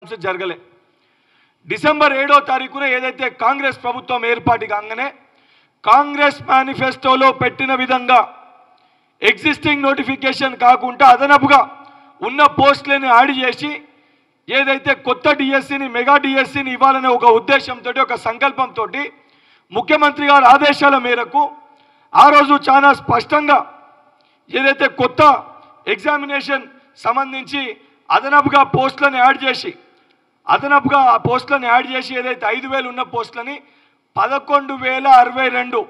జరగలే డిసెంబర్ 7వ తారీఖున ఏదైతే కాంగ్రెస్ ప్రభుత్వం ఏర్పాటు కాగానే కాంగ్రెస్ మేనిఫెస్టోలో పెట్టిన విధంగా ఎగ్జిస్టింగ్ నోటిఫికేషన్ కాకుండా అదనపుగా ఉన్న పోస్టులను యాడ్ చేసి ఏదైతే కొత్త డిఎస్సిని మెగా డిఎస్సిని ఇవ్వాలనే ఒక ఉద్దేశంతో ఒక సంకల్పంతో ముఖ్యమంత్రి గారి ఆదేశాల మేరకు ఆ రోజు చాలా స్పష్టంగా ఏదైతే కొత్త ఎగ్జామినేషన్ సంబంధించి అదనపుగా పోస్టులను యాడ్ చేసి ఏదైతే 5,000 ఉన్న పోస్టులని 11,062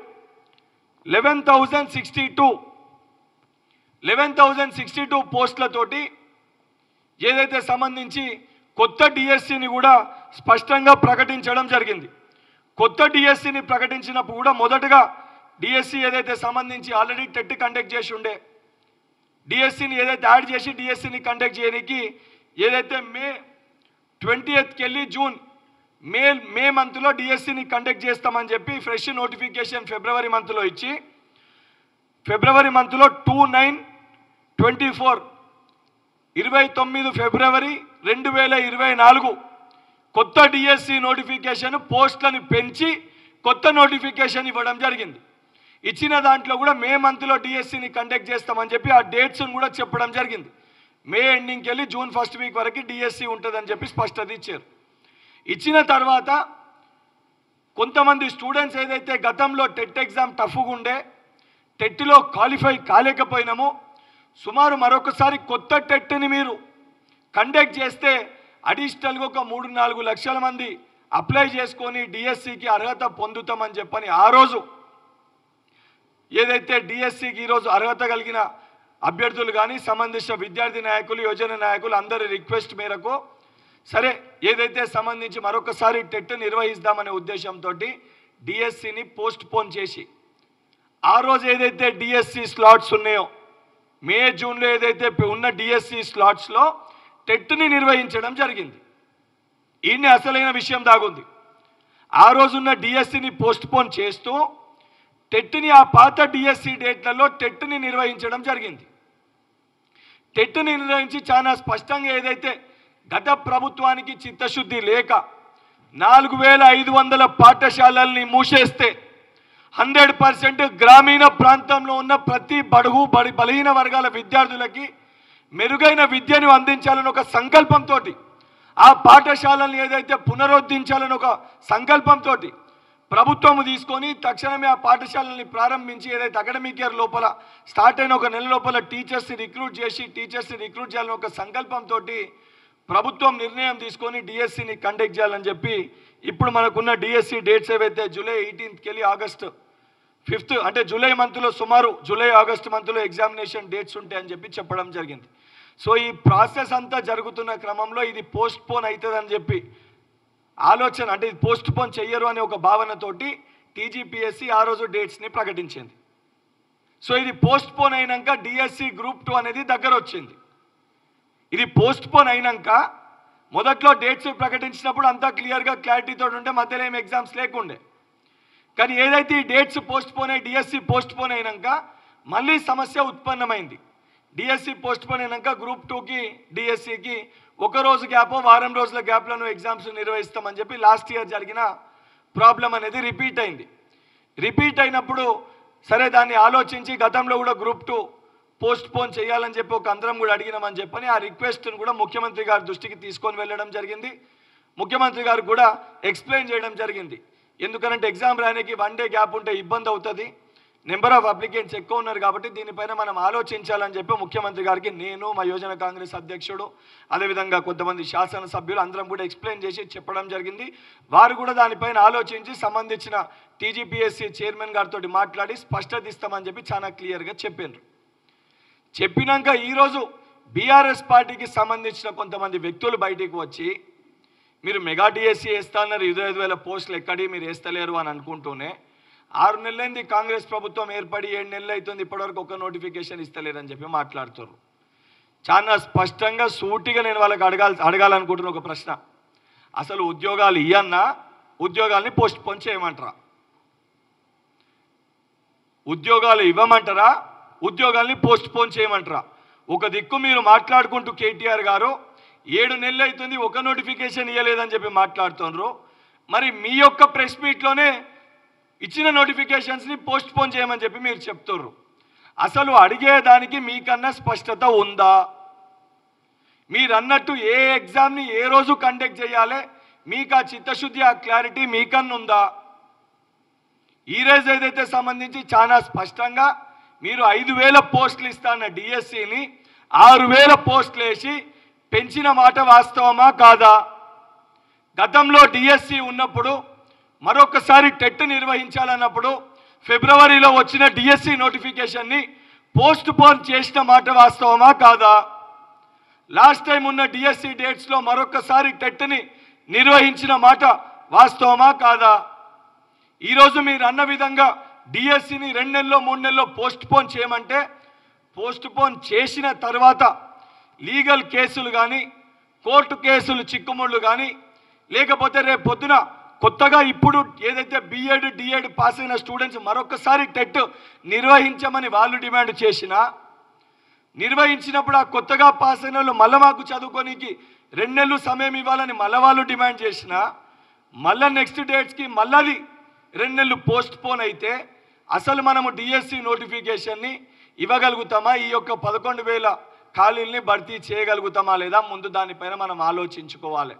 11,062 పోస్టులతోటి ఏదైతే సంబంధించి కొత్త డిఎస్సిని కూడా స్పష్టంగా ప్రకటించడం జరిగింది. కొత్త డిఎస్సిని ప్రకటించినప్పుడు కూడా మొదటగా డిఎస్సి ఏదైతే సంబంధించి ఆల్రెడీ టెట్ కండక్ట్ చేసి ఉండే డిఎస్సిని ఏదైతే యాడ్ చేసి డిఎస్సిని కండక్ట్ చేయడానికి ఏదైతే మే 20కి వెళ్ళి జూన్ మే మంత్లో డిఎస్సిని కండక్ట్ చేస్తామని చెప్పి ఫ్రెష్ నోటిఫికేషన్ ఫిబ్రవరి మంత్లో ఇచ్చి ఫిబ్రవరి మంత్లో 29 ఫిబ్రవరి 2024 కొత్త డిఎస్సి నోటిఫికేషన్ పోస్టులను పెంచి కొత్త నోటిఫికేషన్ ఇవ్వడం జరిగింది. ఇచ్చిన దాంట్లో కూడా మే మంత్లో డిఎస్సిని కండక్ట్ చేస్తామని చెప్పి ఆ డేట్స్ని కూడా చెప్పడం జరిగింది. మే ఎండింగ్కి వెళ్ళి జూన్ ఫస్ట్ వీక్ వరకు డిఎస్సి ఉంటుందని చెప్పి స్పష్టత ఇచ్చారు. ఇచ్చిన తర్వాత కొంతమంది స్టూడెంట్స్ ఏదైతే గతంలో టెట్ ఎగ్జామ్ టఫ్గా ఉండే టెట్లో క్వాలిఫై కాలేకపోయినామో సుమారు మరొకసారి కొత్త టెట్ని మీరు కండక్ట్ చేస్తే అడిషనల్గా ఒక 3-4 లక్షల మంది అప్లై చేసుకొని డిఎస్సికి అర్హత పొందుతామని చెప్పని ఆ రోజు ఏదైతే డిఎస్సికి ఈరోజు అర్హత కలిగిన అభ్యర్థులు కానీ సంబంధించిన విద్యార్థి నాయకులు యోజన నాయకులు అందరి రిక్వెస్ట్ మేరకు సరే ఏదైతే సంబంధించి మరొకసారి టెట్ నిర్వహిస్తామనే ఉద్దేశంతో డిఎస్సిని పోస్ట్ పోన్ చేసి ఆ రోజు ఏదైతే డిఎస్సి స్లాట్స్ ఉన్నాయో మే జూన్లో ఏదైతే ఉన్న డిఎస్సి స్లాట్స్లో టెట్ని నిర్వహించడం జరిగింది. ఈయన్ని అసలైన విషయం దాగుంది. ఆ రోజున్న డిఎస్సిని పోస్ట్ పోన్ చేస్తూ టెట్ని ఆ పాత డిఎస్సి డేట్లలో టెట్ని నిర్వహించడం జరిగింది. టెట్ని నిర్వహించి చాలా స్పష్టంగా ఏదైతే గత ప్రభుత్వానికి చిత్తశుద్ధి లేక 4,500 పాఠశాలల్ని మూసేస్తే 100% గ్రామీణ ప్రాంతంలో ఉన్న ప్రతి బలహీన వర్గాల విద్యార్థులకి మెరుగైన విద్యను అందించాలని ఒక సంకల్పంతో ఆ పాఠశాలను ఏదైతే పునరుద్ధరించాలని ఒక సంకల్పంతో ప్రభుత్వం తీసుకొని తక్షణమే ఆ పాఠశాలని ప్రారంభించి ఏదైతే అకాడమిక్ ఇయర్ లోపల స్టార్ట్ అయిన ఒక నెల లోపల టీచర్స్ని రిక్రూట్ చేయాలని ఒక సంకల్పంతో ప్రభుత్వం నిర్ణయం తీసుకొని డిఎస్సిని కండక్ట్ చేయాలని చెప్పి ఇప్పుడు మనకున్న డిఎస్సి డేట్స్ ఏవైతే జూలై 18కి వెళ్ళి ఆగస్టు 5th అంటే జూలై మంత్లో సుమారు జూలై ఆగస్టు మంత్లో ఎగ్జామినేషన్ డేట్స్ ఉంటాయని చెప్పి చెప్పడం జరిగింది. సో ఈ ప్రాసెస్ అంతా జరుగుతున్న క్రమంలో ఇది పోస్ట్ పోన్ అవుతుందని చెప్పి ఆలోచన అంటే ఇది పోస్ట్ పోన్ చెయ్యరు అనే ఒక భావనతోటి టీజీపీఎస్సీ ఆ రోజు డేట్స్ని ప్రకటించింది. సో ఇది పోస్ట్ పోన్ అయినాక డిఎస్సి గ్రూప్ 2 అనేది దగ్గర వచ్చింది. ఇది పోస్ట్ పోన్ అయినాక మొదట్లో డేట్స్ ప్రకటించినప్పుడు అంతా క్లారిటీతో ఉంటే మధ్యలో ఏం ఎగ్జామ్స్ లేకుండే. కానీ ఏదైతే ఈ డేట్స్ పోస్ట్ పోన్ అయ్యి డిఎస్సి పోస్ట్ పోన్ అయినాక మళ్ళీ సమస్య ఉత్పన్నమైంది. డిఎస్సి పోస్ట్ పోన్ అయినాక గ్రూప్ 2కి డిఎస్సికి ఒక రోజు గ్యాప్ వారం రోజుల గ్యాప్లను ఎగ్జామ్స్ నిర్వహిస్తామని చెప్పి లాస్ట్ ఇయర్ జరిగిన ప్రాబ్లం అనేది రిపీట్ అయినప్పుడు సరే దాన్ని ఆలోచించి గతంలో కూడా గ్రూప్ 2 పోస్ట్ పోన్ చేయాలని చెప్పి ఒక అందరం కూడా అడిగినామని చెప్పని ఆ రిక్వెస్ట్ను కూడా ముఖ్యమంత్రి గారి దృష్టికి తీసుకొని వెళ్ళడం జరిగింది. ముఖ్యమంత్రి గారు కూడా ఎక్స్ప్లెయిన్ చేయడం జరిగింది. ఎందుకంటే ఎగ్జామ్ రానికి 1 డే గ్యాప్ ఉంటే ఇబ్బంది అవుతుంది, నెంబర్ ఆఫ్ అప్లికెంట్స్ ఎక్కువ ఉన్నారు కాబట్టి దీనిపైన మనం ఆలోచించాలని చెప్పి ముఖ్యమంత్రి గారికి నేను మా యోజన కాంగ్రెస్ అధ్యక్షుడు అదేవిధంగా కొంతమంది శాసనసభ్యులు అందరం కూడా ఎక్స్ప్లెయిన్ చేసి చెప్పడం జరిగింది. వారు కూడా దానిపైన ఆలోచించి సంబంధించిన టీజీపీఎస్సీ చైర్మన్ గారితో మాట్లాడి స్పష్టత ఇస్తామని చెప్పి చాలా క్లియర్గా చెప్పినాక ఈరోజు బీఆర్ఎస్ పార్టీకి సంబంధించిన కొంతమంది వ్యక్తులు బయటికి వచ్చి మీరు మెగా డిఎస్సీ వేస్తాన్నారు 25,000 పోస్టులు ఎక్కడి మీరు వేస్తలేరు అని అనుకుంటూనే 6 నెలలైంది కాంగ్రెస్ ప్రభుత్వం ఏర్పడి 7 నెలలు అవుతుంది ఇప్పటివరకు ఒక నోటిఫికేషన్ ఇస్తలేరని చెప్పి మాట్లాడుతున్నారు. చాలా స్పష్టంగా సూటిగా నేను వాళ్ళకి అడగాలనుకుంటున్న ఒక ప్రశ్న, అసలు ఉద్యోగాలు ఇయ్యన్నా ఉద్యోగాల్ని పోస్ట్ పోన్ చేయమంటారా? ఉద్యోగాలు ఇవ్వమంటారా ఉద్యోగాల్ని పోస్ట్ పోన్ చేయమంటారా? ఒక దిక్కు మీరు మాట్లాడుకుంటూ కేటీఆర్ గారు 7 నెలలు అవుతుంది ఒక నోటిఫికేషన్ ఇవ్వలేదని చెప్పి మాట్లాడుతున్నారు. మరి మీ యొక్క ప్రెస్ మీట్లోనే ఇచ్చిన నోటిఫికేషన్స్ని పోస్ట్ పోన్ చేయమని చెప్పి మీరు చెప్తున్నారు. అసలు అడిగేదానికి మీకన్నా స్పష్టత ఉందా? మీరు అన్నట్టు ఏ ఎగ్జామ్ని ఏ రోజు కండక్ట్ చేయాలి మీకు ఆ చిత్తశుద్ధి ఆ క్లారిటీ మీకన్నా ఉందా? ఈ రోజు ఏదైతే సంబంధించి చాలా స్పష్టంగా మీరు 5,000 పోస్టులు ఇస్తాన్న డిఎస్సిని 6,000 పోస్టులు వేసి పెంచిన మాట వాస్తవమా కాదా? గతంలో డిఎస్సి ఉన్నప్పుడు మరొకసారి టెట్ నిర్వహించాలన్నప్పుడు ఫిబ్రవరిలో వచ్చిన డిఎస్సి నోటిఫికేషన్ని పోస్ట్ పోన్ చేసిన మాట వాస్తవమా కాదా? లాస్ట్ టైం ఉన్న డిఎస్సి డేట్స్లో మరొకసారి టెట్ని నిర్వహించిన మాట వాస్తవమా కాదా? ఈరోజు మీరు అన్న విధంగా డిఎస్సిని 2 నెలల్లో 3 నెలల్లో పోస్ట్ పోన్ చేయమంటే పోస్ట్ పోన్ చేసిన తర్వాత లీగల్ కేసులు కానీ కోర్టు కేసులు చిక్కుముళ్ళు కానీ లేకపోతే రేపు పొద్దున కొత్తగా ఇప్పుడు ఏదైతే బిఎడ్ డిఎడ్ పాస్ అయిన స్టూడెంట్స్ మరొకసారి టెట్ నిర్వహించమని వాళ్ళు డిమాండ్ చేసినా నిర్వహించినప్పుడు ఆ కొత్తగా పాస్ అయిన వాళ్ళు మళ్ళీ మాకు చదువుకోనికి 2 నెలలు సమయం ఇవ్వాలని మళ్ళీ వాళ్ళు డిమాండ్ చేసినా మళ్ళీ నెక్స్ట్ డేట్స్కి మళ్ళీ 2 నెలలు పోస్ట్ పోన్ అయితే అసలు మనము డిఎస్సి నోటిఫికేషన్ని ఇవ్వగలుగుతామా? ఈ యొక్క 11,000 ఖాళీల్ని భర్తీ చేయగలుగుతామా లేదా? ముందు దానిపైన మనం ఆలోచించుకోవాలి.